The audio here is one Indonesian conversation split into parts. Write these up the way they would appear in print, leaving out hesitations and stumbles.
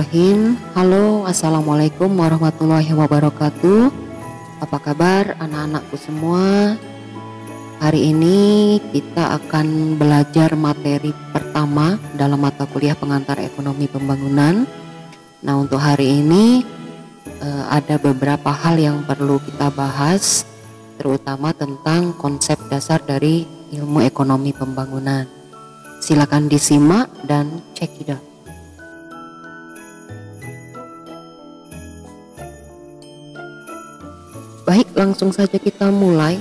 Bismillahirrahmanirrahim. Halo, assalamualaikum warahmatullahi wabarakatuh. Apa kabar anak-anakku semua? Hari ini kita akan belajar materi pertama dalam mata kuliah pengantar ekonomi pembangunan. Nah, untuk hari ini ada beberapa hal yang perlu kita bahas, terutama tentang konsep dasar dari ilmu ekonomi pembangunan. Silakan disimak dan cekidot. Baik, langsung saja kita mulai.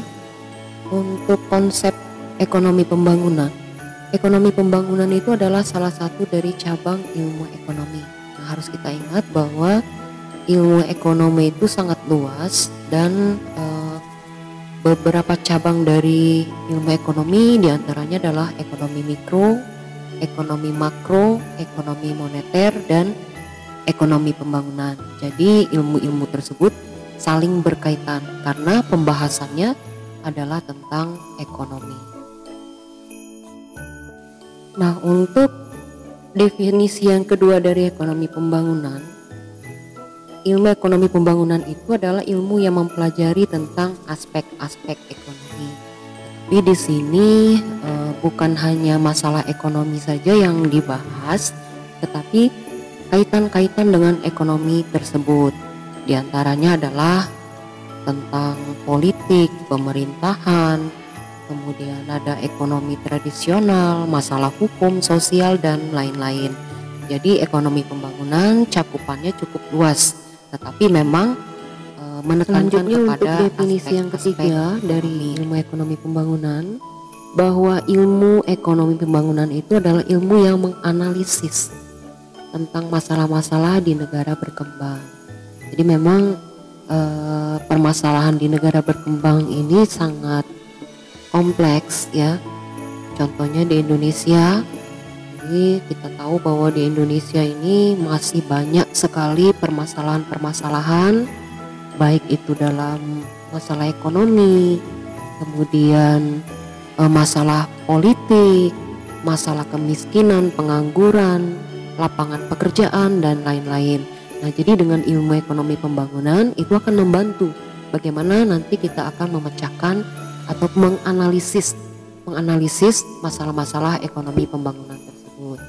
Untuk konsep ekonomi pembangunan. Ekonomi pembangunan itu adalah salah satu dari cabang ilmu ekonomi. Nah, harus kita ingat bahwa ilmu ekonomi itu sangat luas dan beberapa cabang dari ilmu ekonomi diantaranya adalah ekonomi mikro, ekonomi makro, ekonomi moneter, dan ekonomi pembangunan. Jadi ilmu-ilmu tersebut saling berkaitan karena pembahasannya adalah tentang ekonomi. Nah, untuk definisi yang kedua dari ekonomi pembangunan, ilmu ekonomi pembangunan itu adalah ilmu yang mempelajari tentang aspek-aspek ekonomi. Tapi di sini bukan hanya masalah ekonomi saja yang dibahas, tetapi kaitan-kaitan dengan ekonomi tersebut. Di antaranya adalah tentang politik, pemerintahan, kemudian ada ekonomi tradisional, masalah hukum, sosial, dan lain-lain. Jadi ekonomi pembangunan cakupannya cukup luas, tetapi memang menekankan kepada definisi yang ketiga dari ilmu ekonomi pembangunan, bahwa ilmu ekonomi pembangunan itu adalah ilmu yang menganalisis tentang masalah-masalah di negara berkembang. Jadi memang permasalahan di negara berkembang ini sangat kompleks ya. Contohnya di Indonesia, jadi kita tahu bahwa di Indonesia ini masih banyak sekali permasalahan-permasalahan, baik itu dalam masalah ekonomi, kemudian masalah politik, masalah kemiskinan, pengangguran, lapangan pekerjaan, dan lain-lain. Nah, jadi dengan ilmu ekonomi pembangunan itu akan membantu bagaimana nanti kita akan memecahkan atau menganalisis masalah-masalah ekonomi pembangunan tersebut.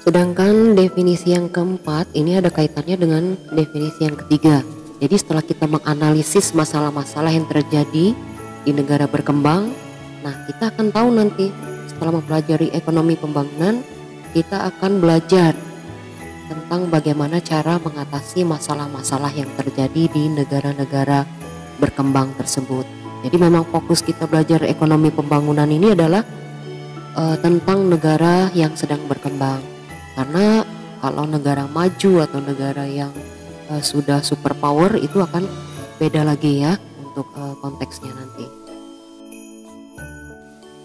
Sedangkan definisi yang keempat ini ada kaitannya dengan definisi yang ketiga. Jadi setelah kita menganalisis masalah-masalah yang terjadi di negara berkembang, nah kita akan tahu nanti setelah mempelajari ekonomi pembangunan, kita akan belajar tentang bagaimana cara mengatasi masalah-masalah yang terjadi di negara-negara berkembang tersebut. Jadi memang fokus kita belajar ekonomi pembangunan ini adalah tentang negara yang sedang berkembang. Karena kalau negara maju atau negara yang sudah superpower itu akan beda lagi ya untuk konteksnya nanti.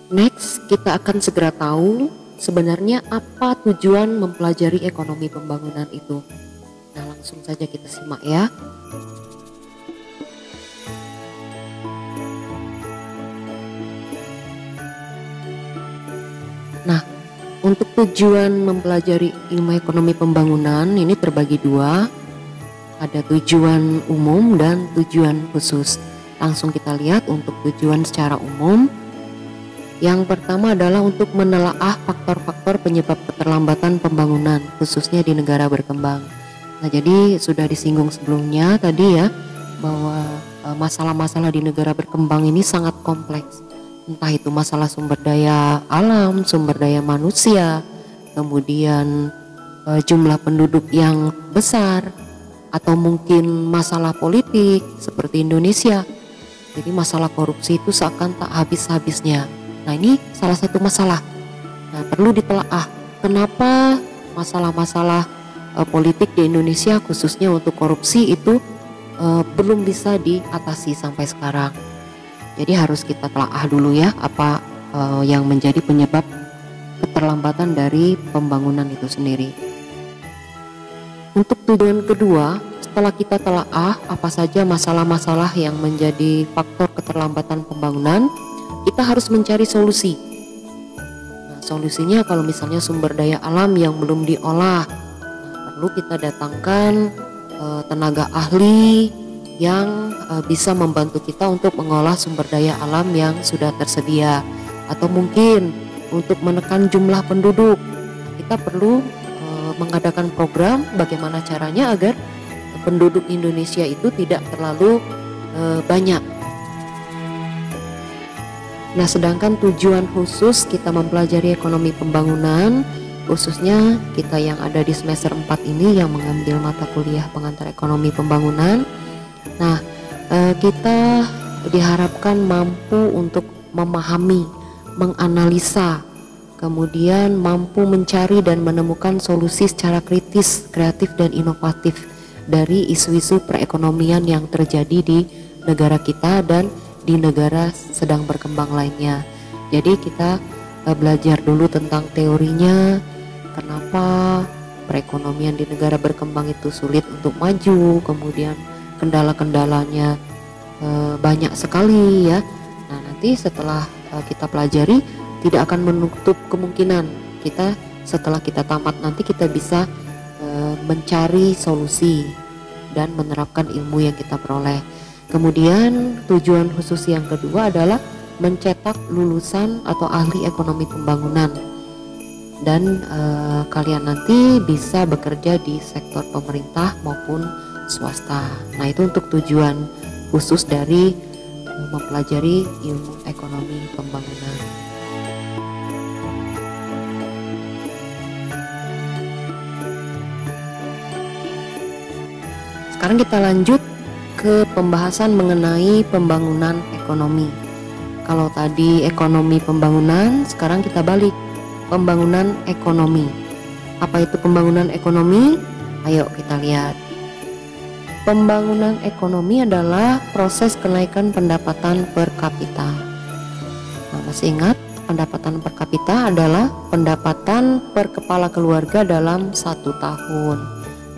Next, kita akan segera tahu sebenarnya apa tujuan mempelajari ekonomi pembangunan itu. Nah, langsung saja kita simak ya. Nah, untuk tujuan mempelajari ilmu ekonomi pembangunan ini terbagi dua. Ada tujuan umum dan tujuan khusus. Langsung kita lihat untuk tujuan secara umum. Yang pertama adalah untuk menelaah faktor-faktor penyebab keterlambatan pembangunan, khususnya di negara berkembang. Nah, jadi sudah disinggung sebelumnya tadi ya, bahwa masalah-masalah di negara berkembang ini sangat kompleks. Entah itu masalah sumber daya alam, sumber daya manusia, kemudian jumlah penduduk yang besar, atau mungkin masalah politik seperti Indonesia. Jadi masalah korupsi itu seakan tak habis-habisnya. Nah, ini salah satu masalah. Nah, perlu ditelaah kenapa masalah-masalah politik di Indonesia khususnya untuk korupsi itu belum bisa diatasi sampai sekarang. Jadi harus kita telaah dulu ya apa yang menjadi penyebab keterlambatan dari pembangunan itu sendiri. Untuk tujuan kedua, setelah kita telaah apa saja masalah-masalah yang menjadi faktor keterlambatan pembangunan, kita harus mencari solusi. Nah, Solusinya kalau misalnya sumber daya alam yang belum diolah, nah, perlu kita datangkan tenaga ahli yang bisa membantu kita untuk mengolah sumber daya alam yang sudah tersedia. Atau mungkin untuk menekan jumlah penduduk, kita perlu mengadakan program bagaimana caranya agar penduduk Indonesia itu tidak terlalu banyak. Nah, sedangkan tujuan khusus kita mempelajari ekonomi pembangunan, khususnya kita yang ada di semester 4 ini yang mengambil mata kuliah pengantar ekonomi pembangunan. Nah, kita diharapkan mampu untuk memahami, menganalisa, kemudian mampu mencari dan menemukan solusi secara kritis, kreatif, dan inovatif dari isu-isu perekonomian yang terjadi di negara kita dan di negara sedang berkembang lainnya. Jadi kita belajar dulu tentang teorinya, kenapa perekonomian di negara berkembang itu sulit untuk maju, kemudian kendala-kendalanya banyak sekali ya. Nah, nanti setelah kita pelajari, tidak akan menutup kemungkinan kita setelah kita tamat nanti kita bisa mencari solusi dan menerapkan ilmu yang kita peroleh. Kemudian tujuan khusus yang kedua adalah mencetak lulusan atau ahli ekonomi pembangunan, dan kalian nanti bisa bekerja di sektor pemerintah maupun swasta. Nah, itu untuk tujuan khusus dari mempelajari ilmu ekonomi pembangunan. Sekarang kita lanjut ke pembahasan mengenai pembangunan ekonomi. Kalau tadi ekonomi pembangunan, sekarang kita balik pembangunan ekonomi. Apa itu pembangunan ekonomi? Ayo kita lihat. Pembangunan ekonomi adalah proses kenaikan pendapatan per kapita. Nah, masih ingat pendapatan per kapita adalah pendapatan per kepala keluarga dalam 1 tahun.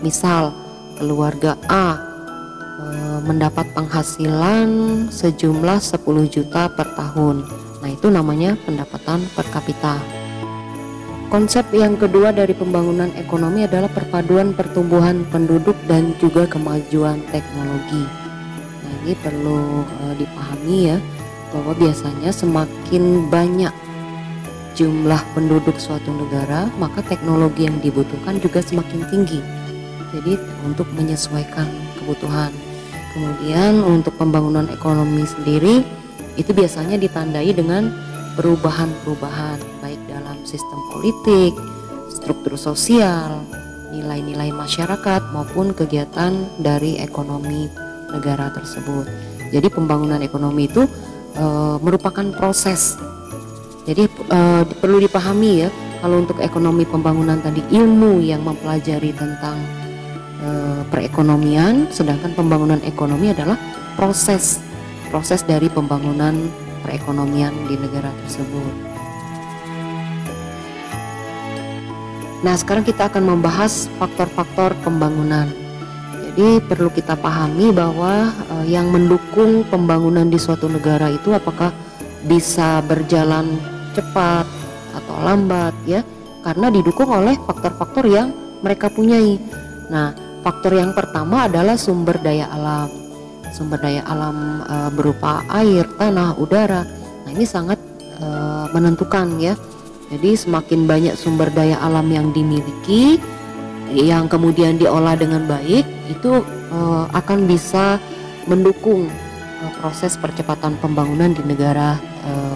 Misal keluarga A mendapat penghasilan sejumlah 10 juta per tahun. Nah, itu namanya pendapatan per kapita. Konsep yang kedua dari pembangunan ekonomi adalah perpaduan pertumbuhan penduduk dan juga kemajuan teknologi. Nah, ini perlu dipahami ya, bahwa biasanya semakin banyak jumlah penduduk suatu negara, maka teknologi yang dibutuhkan juga semakin tinggi. Jadi untuk menyesuaikan kebutuhan. Kemudian untuk pembangunan ekonomi sendiri itu biasanya ditandai dengan perubahan-perubahan baik dalam sistem politik, struktur sosial, nilai-nilai masyarakat maupun kegiatan dari ekonomi negara tersebut. Jadi pembangunan ekonomi itu merupakan proses. Jadi perlu dipahami ya, kalau untuk ekonomi pembangunan tadi ilmu yang mempelajari tentang perekonomian, sedangkan pembangunan ekonomi adalah proses dari pembangunan perekonomian di negara tersebut. Nah, sekarang kita akan membahas faktor-faktor pembangunan. Jadi perlu kita pahami bahwa yang mendukung pembangunan di suatu negara itu apakah bisa berjalan cepat atau lambat ya, karena didukung oleh faktor-faktor yang mereka punyai. Nah, faktor yang pertama adalah sumber daya alam. Sumber daya alam berupa air, tanah, udara. Nah, ini sangat menentukan ya. Jadi semakin banyak sumber daya alam yang dimiliki, yang kemudian diolah dengan baik, itu akan bisa mendukung proses percepatan pembangunan di negara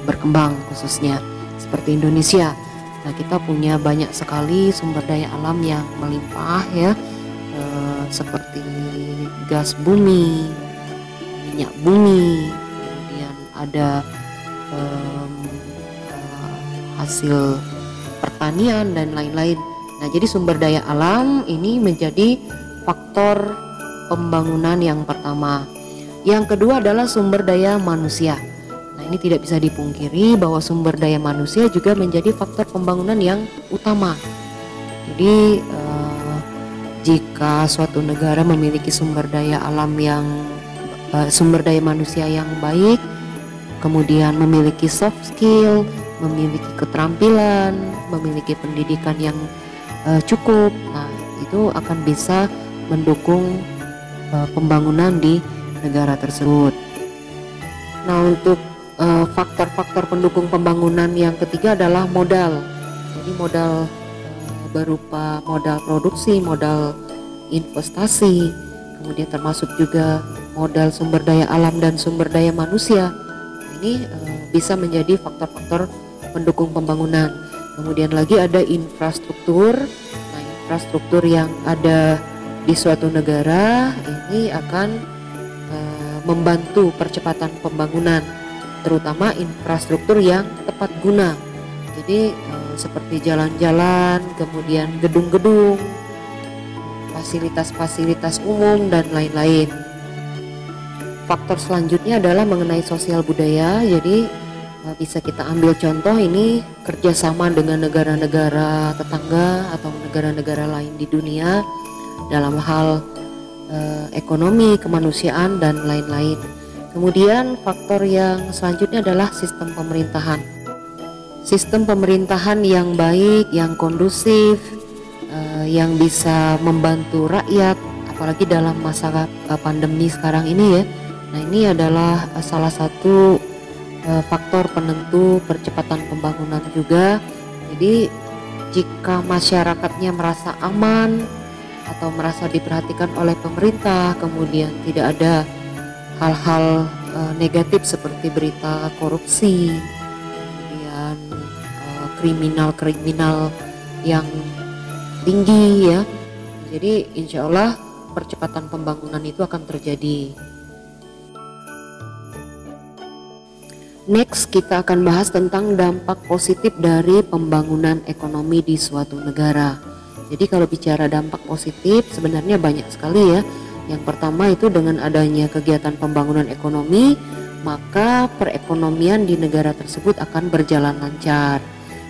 berkembang khususnya seperti Indonesia. Nah, kita punya banyak sekali sumber daya alam yang melimpah ya, seperti gas bumi, minyak bumi, kemudian ada hasil pertanian dan lain-lain. Nah, jadi sumber daya alam ini menjadi faktor pembangunan yang pertama. Yang kedua adalah sumber daya manusia. Nah, ini tidak bisa dipungkiri bahwa sumber daya manusia juga menjadi faktor pembangunan yang utama. Jadi jika suatu negara memiliki sumber daya alam yang sumber daya manusia yang baik, kemudian memiliki soft skill, memiliki keterampilan, memiliki pendidikan yang cukup. Nah, itu akan bisa mendukung pembangunan di negara tersebut. Nah, untuk faktor-faktor pendukung pembangunan yang ketiga adalah modal. Jadi modal berupa modal produksi, modal investasi, kemudian termasuk juga modal sumber daya alam dan sumber daya manusia. Ini bisa menjadi faktor-faktor pendukung pembangunan. Kemudian lagi ada infrastruktur. Nah, infrastruktur yang ada di suatu negara ini akan membantu percepatan pembangunan, terutama infrastruktur yang tepat guna. Jadi seperti jalan-jalan, kemudian gedung-gedung, fasilitas-fasilitas umum dan lain-lain. Faktor selanjutnya adalah mengenai sosial budaya. Jadi bisa kita ambil contoh ini kerjasama dengan negara-negara tetangga atau negara-negara lain di dunia dalam hal ekonomi, kemanusiaan dan lain-lain. Kemudian faktor yang selanjutnya adalah sistem pemerintahan. Sistem pemerintahan yang baik, yang kondusif, yang bisa membantu rakyat, apalagi dalam masa pandemi sekarang ini ya. Nah, ini adalah salah satu faktor penentu percepatan pembangunan juga. Jadi jika masyarakatnya merasa aman atau merasa diperhatikan oleh pemerintah, kemudian tidak ada hal-hal negatif seperti berita korupsi, kemudian kriminal-kriminal yang tinggi ya. Jadi insya Allah percepatan pembangunan itu akan terjadi. Next, kita akan bahas tentang dampak positif dari pembangunan ekonomi di suatu negara. Jadi kalau bicara dampak positif sebenarnya banyak sekali ya. Yang pertama itu dengan adanya kegiatan pembangunan ekonomi, maka perekonomian di negara tersebut akan berjalan lancar.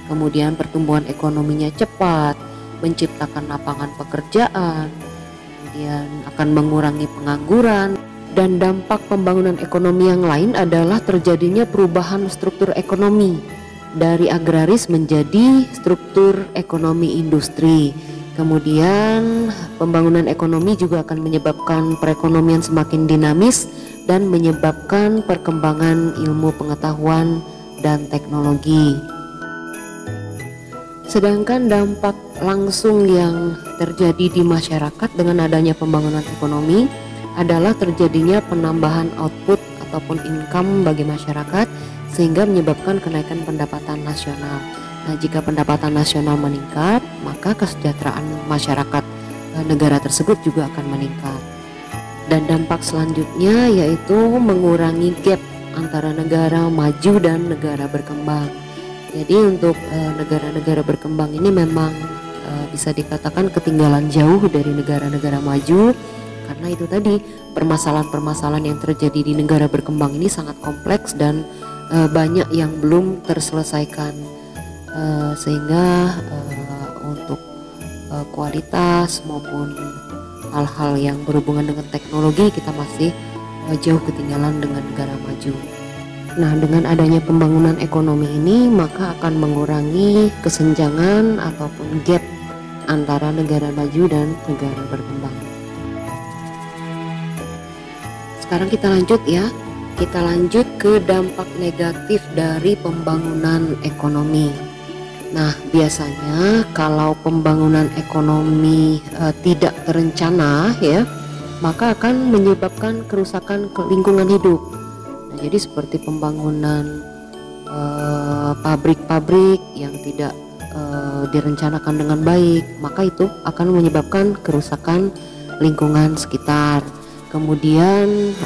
Kemudian pertumbuhan ekonominya cepat, menciptakan lapangan pekerjaan, kemudian akan mengurangi pengangguran. Dan dampak pembangunan ekonomi yang lain adalah terjadinya perubahan struktur ekonomi dari agraris menjadi struktur ekonomi industri. Kemudian pembangunan ekonomi juga akan menyebabkan perekonomian semakin dinamis dan menyebabkan perkembangan ilmu pengetahuan dan teknologi. Sedangkan dampak langsung yang terjadi di masyarakat dengan adanya pembangunan ekonomi adalah terjadinya penambahan output ataupun income bagi masyarakat sehingga menyebabkan kenaikan pendapatan nasional. Nah, jika pendapatan nasional meningkat, maka kesejahteraan masyarakat negara tersebut juga akan meningkat. Dan dampak selanjutnya yaitu mengurangi gap antara negara maju dan negara berkembang. Jadi untuk negara-negara berkembang ini memang bisa dikatakan ketinggalan jauh dari negara-negara maju. Karena itu tadi permasalahan-permasalahan yang terjadi di negara berkembang ini sangat kompleks dan banyak yang belum terselesaikan, sehingga untuk kualitas maupun hal-hal yang berhubungan dengan teknologi kita masih jauh ketinggalan dengan negara maju. Nah, dengan adanya pembangunan ekonomi ini maka akan mengurangi kesenjangan ataupun gap antara negara maju dan negara berkembang. Sekarang kita lanjut ya. Kita lanjut ke dampak negatif dari pembangunan ekonomi. Nah, biasanya kalau pembangunan ekonomi tidak terencana ya, maka akan menyebabkan kerusakan lingkungan hidup. Nah, jadi seperti pembangunan pabrik-pabrik yang tidak direncanakan dengan baik, maka itu akan menyebabkan kerusakan lingkungan sekitar. Kemudian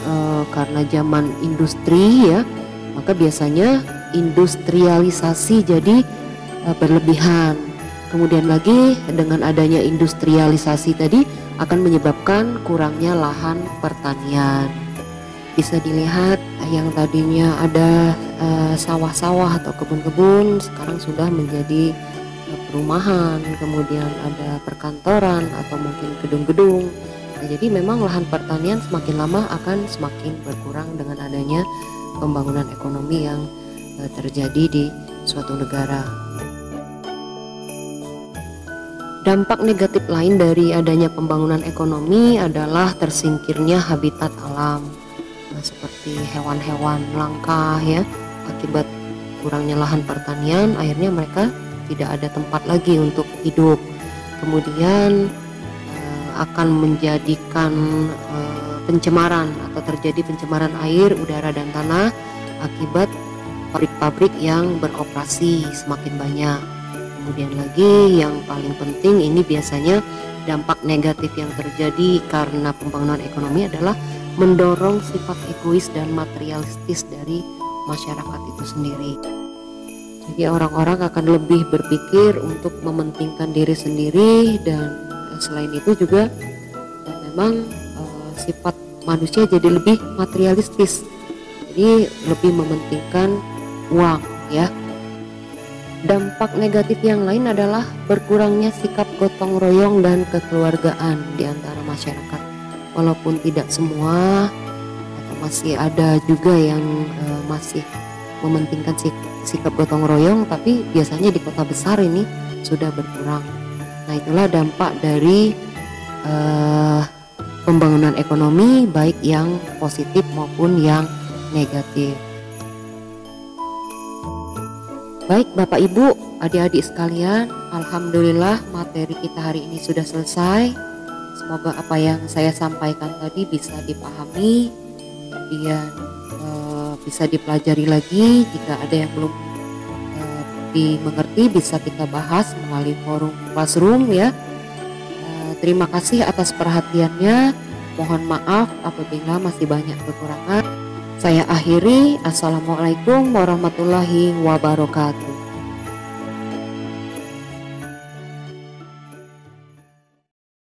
karena zaman industri ya, maka biasanya industrialisasi jadi berlebihan. Kemudian lagi dengan adanya industrialisasi tadi akan menyebabkan kurangnya lahan pertanian. Bisa dilihat yang tadinya ada sawah-sawah atau kebun-kebun sekarang sudah menjadi perumahan, kemudian ada perkantoran atau mungkin gedung-gedung. Nah, jadi memang lahan pertanian semakin lama akan semakin berkurang dengan adanya pembangunan ekonomi yang terjadi di suatu negara. Dampak negatif lain dari adanya pembangunan ekonomi adalah tersingkirnya habitat alam, seperti hewan-hewan langka ya, akibat kurangnya lahan pertanian, akhirnya mereka tidak ada tempat lagi untuk hidup. Kemudian akan menjadikan pencemaran atau terjadi pencemaran air, udara dan tanah akibat pabrik-pabrik yang beroperasi semakin banyak. Kemudian lagi yang paling penting ini biasanya dampak negatif yang terjadi karena pembangunan ekonomi adalah mendorong sifat egois dan materialistis dari masyarakat itu sendiri. Jadi orang-orang akan lebih berpikir untuk mementingkan diri sendiri, dan selain itu juga memang sifat manusia jadi lebih materialistis, jadi lebih mementingkan uang ya. Dampak negatif yang lain adalah berkurangnya sikap gotong royong dan kekeluargaan di antara masyarakat. Walaupun tidak semua, atau masih ada juga yang masih mementingkan sikap gotong royong, tapi biasanya di kota besar ini sudah berkurang. Nah, itulah dampak dari pembangunan ekonomi, baik yang positif maupun yang negatif. Baik Bapak Ibu, adik-adik sekalian, alhamdulillah materi kita hari ini sudah selesai. Semoga apa yang saya sampaikan tadi bisa dipahami, kemudian bisa dipelajari lagi. Jika ada yang belum dimengerti bisa kita bahas melalui forum Classroom ya. Terima kasih atas perhatiannya. Mohon maaf apabila masih banyak kekurangan. Saya akhiri. Assalamualaikum warahmatullahi wabarakatuh.